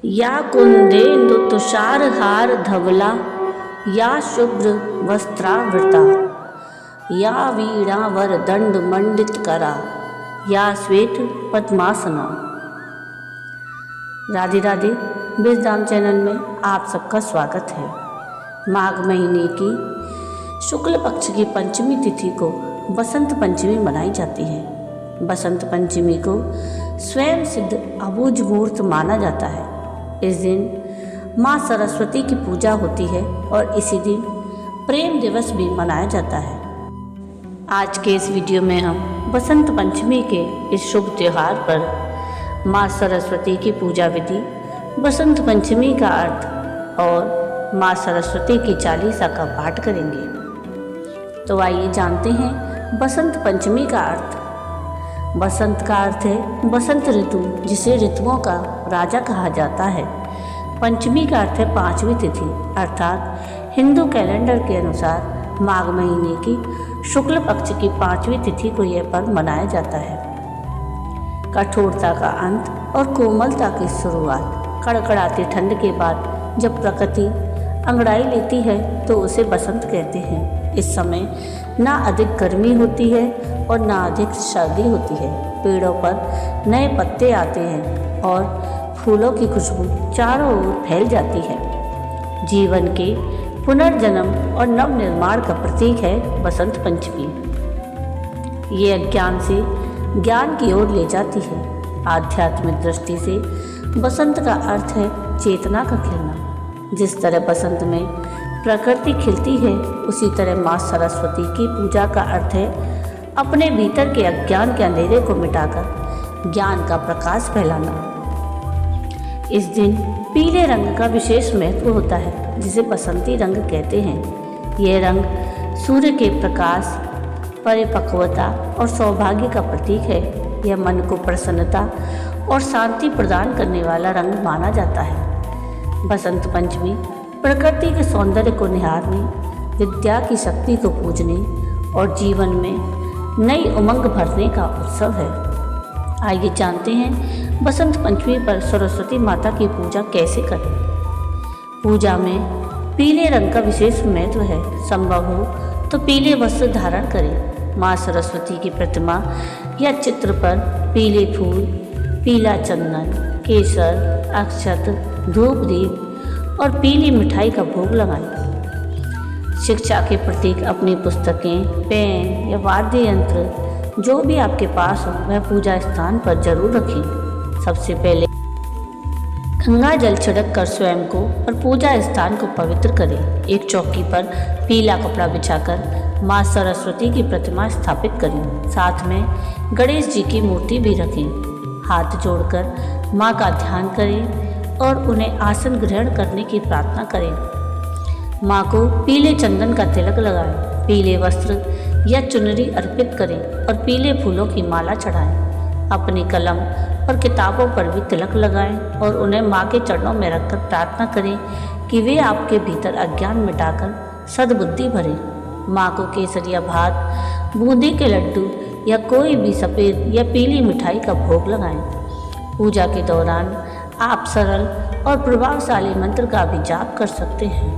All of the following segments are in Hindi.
या कुंदेन्दु तुषारहार धवला, या शुभ्र वस्त्रावृता, या वीणावर दंड मंडित करा, या श्वेत पद्मासना। राधे राधे। विजडम चैनल में आप सबका स्वागत है। माघ महीने की शुक्ल पक्ष की पंचमी तिथि को बसंत पंचमी मनाई जाती है। बसंत पंचमी को स्वयं सिद्ध अबूझ मूर्त माना जाता है। इस दिन माँ सरस्वती की पूजा होती है और इसी दिन प्रेम दिवस भी मनाया जाता है। आज के इस वीडियो में हम बसंत पंचमी के इस शुभ त्यौहार पर माँ सरस्वती की पूजा विधि, बसंत पंचमी का अर्थ और माँ सरस्वती की चालीसा का पाठ करेंगे। तो आइए जानते हैं बसंत पंचमी का अर्थ। बसंत का अर्थ है बसंत ऋतु, जिसे ऋतुओं का राजा कहा जाता है। पंचमी का अर्थ है पांचवी तिथि, अर्थात हिंदू कैलेंडर के अनुसार माघ महीने की शुक्ल पक्ष की पांचवी तिथि को यह पर्व मनाया जाता है। कठोरता का अंत और कोमलता की शुरुआत। कड़कड़ाती ठंड के बाद जब प्रकृति अंगड़ाई लेती है तो उसे बसंत कहते हैं। इस समय ना अधिक गर्मी होती है और ना अधिक सर्दी होती है। पेड़ों पर नए पत्ते आते हैं और फूलों की खुशबू चारों ओर फैल जाती है। जीवन के पुनर्जन्म और नवनिर्माण का प्रतीक है बसंत पंचमी। ये अज्ञान से ज्ञान की ओर ले जाती है। आध्यात्मिक दृष्टि से बसंत का अर्थ है चेतना का खिलना। जिस तरह बसंत में प्रकृति खिलती है, उसी तरह माँ सरस्वती की पूजा का अर्थ है अपने भीतर के अज्ञान के अंधेरे को मिटाकर ज्ञान का प्रकाश फैलाना। इस दिन पीले रंग का विशेष महत्व होता है, जिसे बसंती रंग कहते हैं। यह रंग सूर्य के प्रकाश, परिपक्वता और सौभाग्य का प्रतीक है। यह मन को प्रसन्नता और शांति प्रदान करने वाला रंग माना जाता है। बसंत पंचमी प्रकृति के सौंदर्य को निहारने, विद्या की शक्ति को पूजने और जीवन में नई उमंग भरने का उत्सव है। आइए जानते हैं बसंत पंचमी पर सरस्वती माता की पूजा कैसे करें। पूजा में पीले रंग का विशेष महत्व है। संभव हो तो पीले वस्त्र धारण करें। माँ सरस्वती की प्रतिमा या चित्र पर पीले फूल, पीला चंदन, केसर, अक्षत, धूप दीप और पीली मिठाई का भोग लगाएं। शिक्षा के प्रतीक अपनी पुस्तकें, पेन या वाद्य यंत्र जो भी आपके पास हो वह पूजा स्थान पर जरूर रखें। सबसे पहले गंगा जल छिड़क कर स्वयं को और पूजा स्थान को पवित्र करें। एक चौकी पर पीला कपड़ा बिछाकर माँ सरस्वती की प्रतिमा स्थापित करें। साथ में गणेश जी की मूर्ति भी रखें। हाथ जोड़कर माँ का ध्यान करें और उन्हें आसन ग्रहण करने की प्रार्थना करें। माँ को पीले चंदन का तिलक लगाएं, पीले वस्त्र या चुनरी अर्पित करें और पीले फूलों की माला चढ़ाएं। अपनी कलम और किताबों पर भी तिलक लगाएं और उन्हें माँ के चरणों में रखकर प्रार्थना करें कि वे आपके भीतर अज्ञान मिटाकर सद्बुद्धि भरें। माँ को केसरिया भात, बूंदी के लड्डू या कोई भी सफ़ेद या पीली मिठाई का भोग लगाएं। पूजा के दौरान आप सरल और प्रभावशाली मंत्र का भी जाप कर सकते हैं।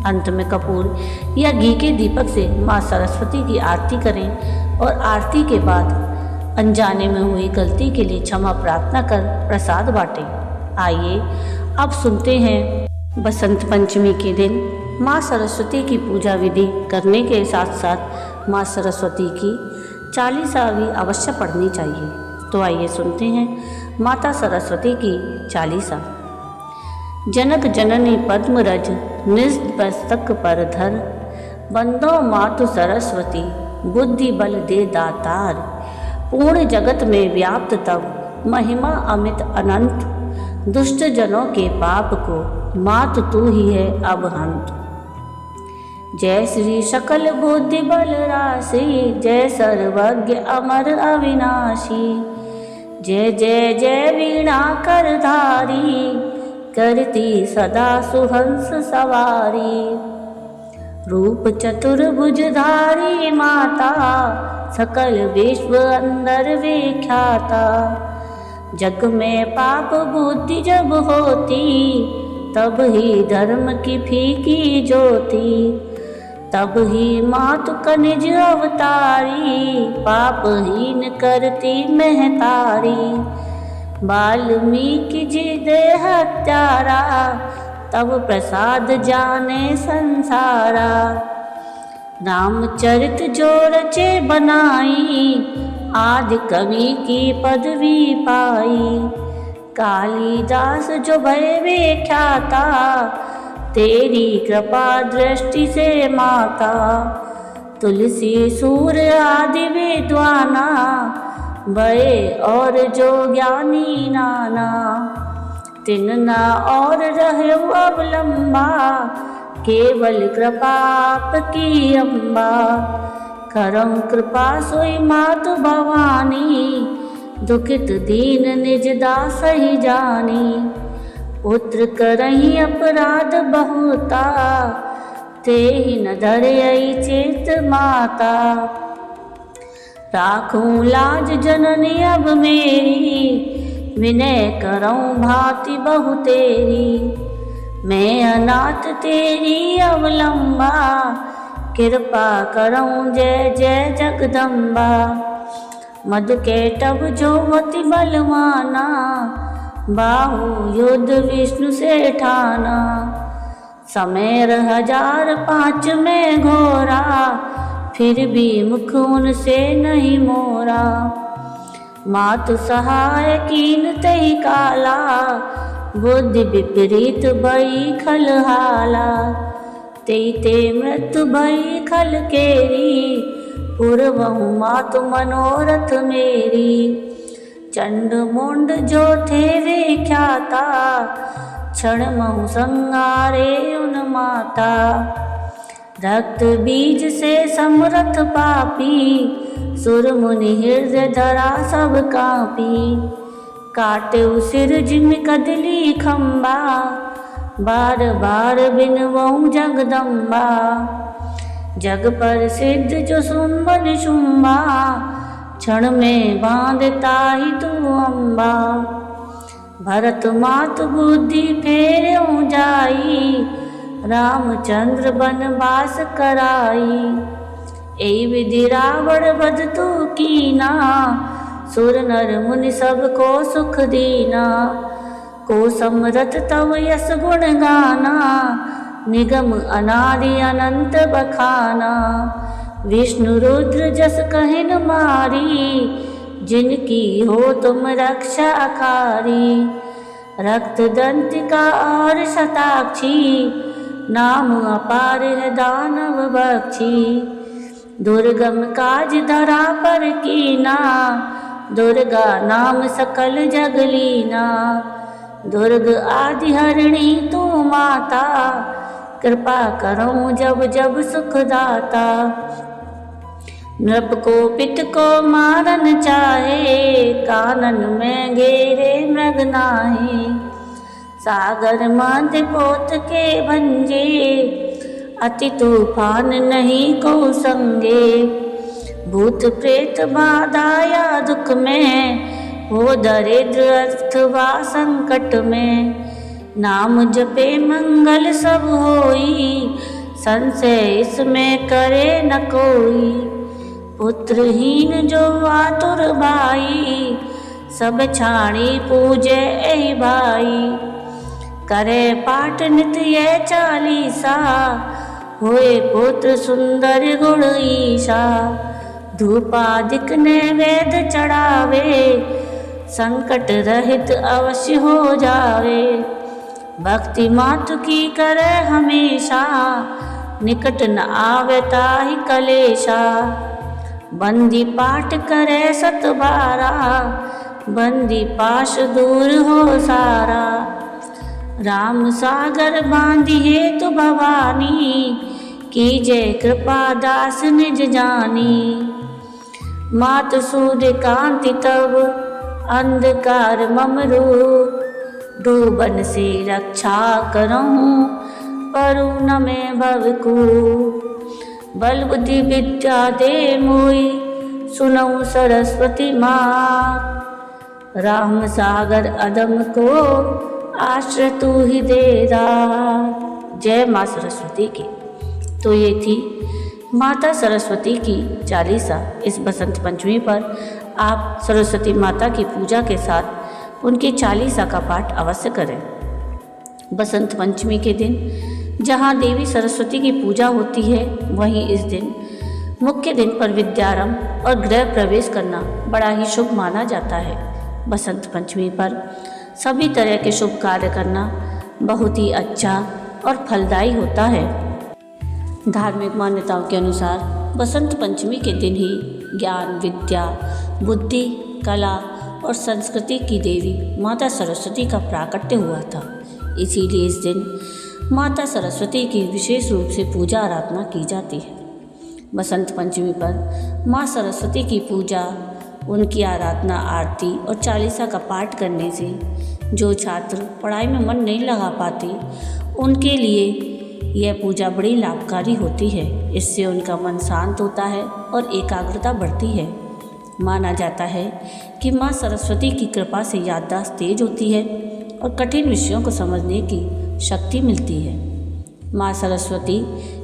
अंत में कपूर या घी के दीपक से माँ सरस्वती की आरती करें और आरती के बाद अनजाने में हुई गलती के लिए क्षमा प्रार्थना कर प्रसाद बांटें। आइए अब सुनते हैं बसंत पंचमी के दिन माँ सरस्वती की पूजा विधि करने के साथ साथ माँ सरस्वती की चालीसा भी अवश्य पढ़नी चाहिए। तो आइए सुनते हैं माता सरस्वती की चालीसा। जनक जननी पद्मरज निज मस्तक पर धर, बंदो मातु सरस्वती बुद्धि बल दे दातार। पूर्ण जगत में व्याप्त तब महिमा अमित अनंत, दुष्ट जनों के पाप को मातु तू ही है अब हंत। जय श्री सकल बुद्धि बल राशि, जय सर्वज्ञ अमर अविनाशी। जय जय जय वीणा कर धारी, करती सदा सुहंस सवारी। रूप चतुर्भुजधारी माता, सकल विश्व अंदर विख्याता। जग में पाप बुद्धि जब होती, तब ही धर्म की फीकी ज्योति। तब ही मातु कनिज अवतारी, पापहीन करती महतारी। वाल्मीकि जी दे हत्यारा, तब प्रसाद जाने संसारा। रामचरित जो रचे बनाई, आदि कवि की पदवी पाई। कालिदास जो भय विख्याता, तेरी कृपा दृष्टि से माता। तुलसी सूर्य आदि विद्वाना, भय और जो ज्ञानी नाना। तिनना और रहे अवलंबा, केवल कृपा आपकी अम्बा। करम कृपा सोई मातु भवानी, दुखित दीन निज दास ही जानी। पुत्र करही अपराध बहुता, तेहि न धरई चित माता। राखूं लाज जननी अब मेरी, विनय करऊं भांति बहु तेरी। मैं अनाथ तेरी अवलंबा, कृपा करऊं जय जय जगदम्बा। मधु के टब जो अति बलवाना, बाहु युद्ध विष्णु से ठाना। समय 1005 में घोरा, फिर भी मुख उनसे नहीं मोरा। मातु सहाय कीन तही काला, बुद्धि विपरीत भई खलहाला। ते मृत्यु भई खल केरी, पूर्वहु मातु मनोरथ मेरी। चंड मुंड जो थे विख्याता, क्षण महु संगारे उन माता। रक्त बीज से समरथ पापी, सुर मुनि हृदय धरा सब कापी। काटे सिर जिम कदली खम्बा, बार बार बिनवऊं जगदम्बा। जग प्रसिद्ध जो सुम्बन शुम्बा, क्षण में बांधता ही तू अम्बा। भरत मातु बुद्धि फेर्यों जाई, रामचंद्र बनवास कराई। एई विधि रावण वध तू कीना, सुर नर मुनि सबको सुख दीना। को समरथ तव यस गुण गाना, निगम अनादि अनंत बखाना। विष्णु रुद्र जस कहिन मारी, जिनकी हो तुम रक्षा कारी। रक्त दंतिका और शताक्षी, नाम अपार है दानव बक्षी। दुर्गम काज धरा पर कीना, दुर्गा नाम सकल जगलीना। दुर्ग आदि हरिणी तू माता, कृपा करऊं जब जब सुख दाता। नृप को पिट को मारन चाहे, कानन में घेरे मृग नाहे। सागर मध्य पोत के भंजे, अति तूफान नहीं को संगे। भूत प्रेत बाधा या दुख में, हो दरिद्र अथवा संकट में। नाम जपे मंगल सब होई, संशय इसमें करे न कोई। पुत्रहीन जो आतुर भाई, सब छाणी पूजे एहि भाई। करे पाठ नित ये चालीसा, होए पुत्र सुंदर गुण ईशा। धूपादिक नैवेद्य चढ़ावे, संकट रहित अवश्य हो जावे। भक्ति मातु की करे हमेशा, निकट न आवे ताहि कलेशा। बंदी पाठ करे 7 बंदी पाश दूर हो सारा। राम सागर बांधी हेतु भवानी, कीजे कृपा दास निज जानी। मातु सूर्य कांति तब, अंधकार ममरू। डूबन से रक्षा करऊं, परु न मैं भवकू। बल बुद्धि विद्या दे मोई, सुनऊं सरस्वती माँ। राम सागर अदम को आश्रय तू ही दे रहा। जय माँ सरस्वती की। तो ये थी माता सरस्वती की चालीसा। इस बसंत पंचमी पर आप सरस्वती माता की पूजा के साथ उनकी चालीसा का पाठ अवश्य करें। बसंत पंचमी के दिन जहाँ देवी सरस्वती की पूजा होती है, वहीं इस दिन मुख्य दिन पर विद्यारंभ और गृह प्रवेश करना बड़ा ही शुभ माना जाता है। बसंत पंचमी पर सभी तरह के शुभ कार्य करना बहुत ही अच्छा और फलदायी होता है। धार्मिक मान्यताओं के अनुसार बसंत पंचमी के दिन ही ज्ञान, विद्या, बुद्धि, कला और संस्कृति की देवी माता सरस्वती का प्राकट्य हुआ था। इसीलिए इस दिन माता सरस्वती की विशेष रूप से पूजा आराधना की जाती है। बसंत पंचमी पर माँ सरस्वती की पूजा, उनकी आराधना, आरती और चालीसा का पाठ करने से जो छात्र पढ़ाई में मन नहीं लगा पाते, उनके लिए यह पूजा बड़ी लाभकारी होती है। इससे उनका मन शांत होता है और एकाग्रता बढ़ती है। माना जाता है कि माँ सरस्वती की कृपा से याददाश्त तेज होती है और कठिन विषयों को समझने की शक्ति मिलती है। माँ सरस्वती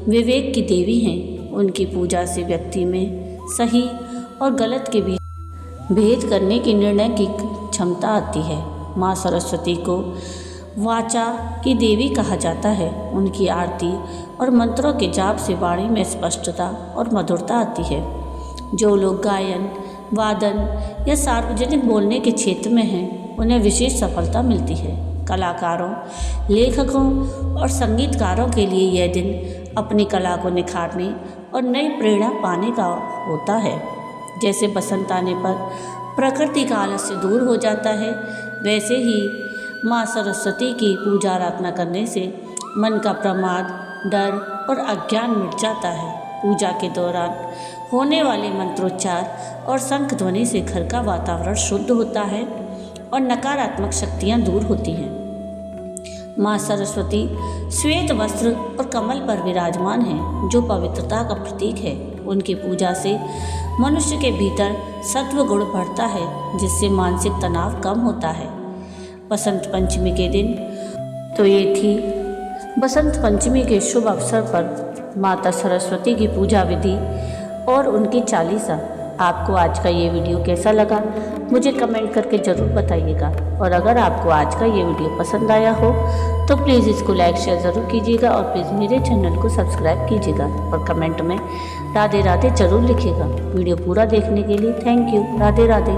विवेक की देवी हैं। उनकी पूजा से व्यक्ति में सही और गलत के बीच भेद करने की निर्णय की क्षमता आती है। माँ सरस्वती को वाचा की देवी कहा जाता है। उनकी आरती और मंत्रों के जाप से वाणी में स्पष्टता और मधुरता आती है। जो लोग गायन, वादन या सार्वजनिक बोलने के क्षेत्र में हैं, उन्हें विशेष सफलता मिलती है। कलाकारों, लेखकों और संगीतकारों के लिए यह दिन अपनी कला को निखारने और नई प्रेरणा पाने का होता है। जैसे बसंत आने पर प्रकृति का आलस्य दूर हो जाता है, वैसे ही माँ सरस्वती की पूजा आराधना करने से मन का प्रमाद, डर और अज्ञान मिट जाता है। पूजा के दौरान होने वाले मंत्रोच्चार और शंख ध्वनि से घर का वातावरण शुद्ध होता है और नकारात्मक शक्तियाँ दूर होती हैं। माँ सरस्वती श्वेत वस्त्र और कमल पर विराजमान हैं, जो पवित्रता का प्रतीक है। उनकी पूजा से मनुष्य के भीतर सत्व गुण बढ़ता है, जिससे मानसिक तनाव कम होता है। बसंत पंचमी के दिन तो ये थी बसंत पंचमी के शुभ अवसर पर माता सरस्वती की पूजा विधि और उनकी चालीसा। आपको आज का ये वीडियो कैसा लगा, मुझे कमेंट करके ज़रूर बताइएगा। और अगर आपको आज का ये वीडियो पसंद आया हो तो प्लीज़ इसको लाइक शेयर ज़रूर कीजिएगा और प्लीज़ मेरे चैनल को सब्सक्राइब कीजिएगा और कमेंट में राधे राधे ज़रूर लिखिएगा। वीडियो पूरा देखने के लिए थैंक यू। राधे राधे।